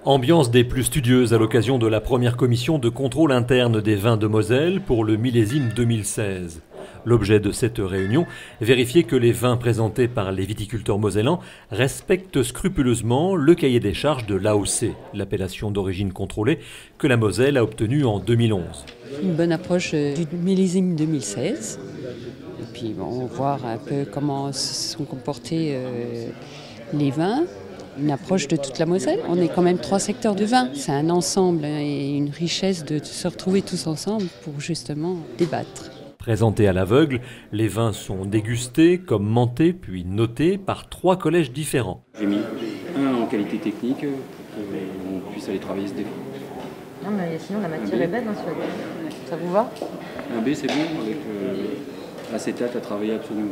Ambiance des plus studieuses à l'occasion de la première commission de contrôle interne des vins de Moselle pour le millésime 2016. L'objet de cette réunion, vérifier que les vins présentés par les viticulteurs mosellans respectent scrupuleusement le cahier des charges de l'AOC, l'appellation d'origine contrôlée que la Moselle a obtenue en 2011. Une bonne approche du millésime 2016. Et puis on va voir un peu comment se sont comportés les vins. Une approche de toute la Moselle. On est quand même 3 secteurs du vin. C'est un ensemble et une richesse de se retrouver tous ensemble pour justement débattre. Présentés à l'aveugle, les vins sont dégustés, commentés puis notés par 3 collèges différents. J'ai mis un en qualité technique pour qu'on puisse aller travailler ce défaut. Non mais sinon la matière est belle, hein, ça vous va? Un B c'est bon avec acétate à travailler absolument.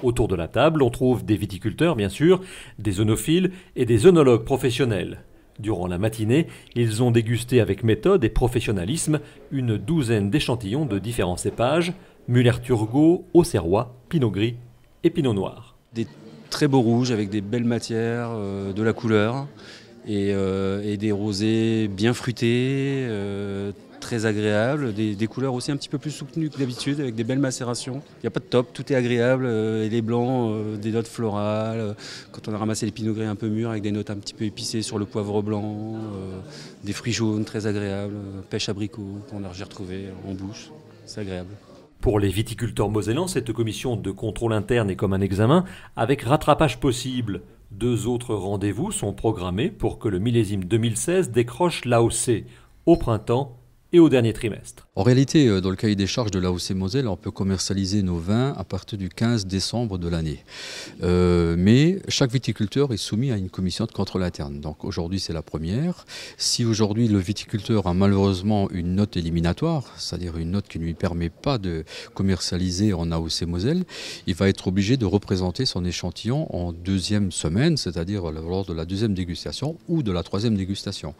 Autour de la table, on trouve des viticulteurs bien sûr, des œnophiles et des œnologues professionnels. Durant la matinée, ils ont dégusté avec méthode et professionnalisme une douzaine d'échantillons de différents cépages, Müller-Thurgau, Auxerrois, Pinot Gris et Pinot Noir. Des très beaux rouges avec des belles matières, de la couleur et des rosés bien fruités, très agréables, des couleurs aussi un petit peu plus soutenues que d'habitude avec des belles macérations. Il n'y a pas de top, tout est agréable et les blancs, des notes florales. Quand on a ramassé les Pinot Gris un peu mûrs avec des notes un petit peu épicées sur le poivre blanc, des fruits jaunes très agréables, pêche abricot j'ai retrouvé en bouche, c'est agréable. Pour les viticulteurs mosellans, cette commission de contrôle interne est comme un examen avec rattrapage possible. 2 autres rendez-vous sont programmés pour que le millésime 2016 décroche l'AOC au printemps et au dernier trimestre. En réalité, dans le cahier des charges de l'AOC Moselle, on peut commercialiser nos vins à partir du 15 décembre de l'année. Mais chaque viticulteur est soumis à une commission de contrôle interne. Donc aujourd'hui, c'est la première. Si aujourd'hui, le viticulteur a malheureusement une note éliminatoire, c'est-à-dire une note qui ne lui permet pas de commercialiser en AOC Moselle, il va être obligé de représenter son échantillon en 2e semaine, c'est-à-dire lors de la 2e dégustation ou de la 3e dégustation.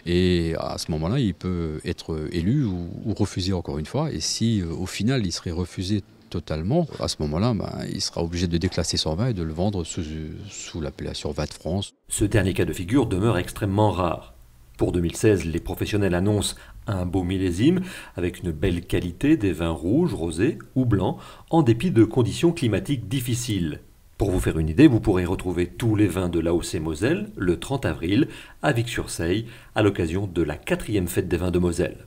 Et à ce moment-là, il peut être élu ou refusé encore une fois. Et si au final il serait refusé totalement, à ce moment-là, il sera obligé de déclasser son vin et de le vendre sous l'appellation Vin de France. Ce dernier cas de figure demeure extrêmement rare. Pour 2016, les professionnels annoncent un beau millésime avec une belle qualité des vins rouges, rosés ou blancs, en dépit de conditions climatiques difficiles. Pour vous faire une idée, vous pourrez retrouver tous les vins de l'AOC Moselle le 30 avril à Vic-sur-Seille à l'occasion de la 4e fête des vins de Moselle.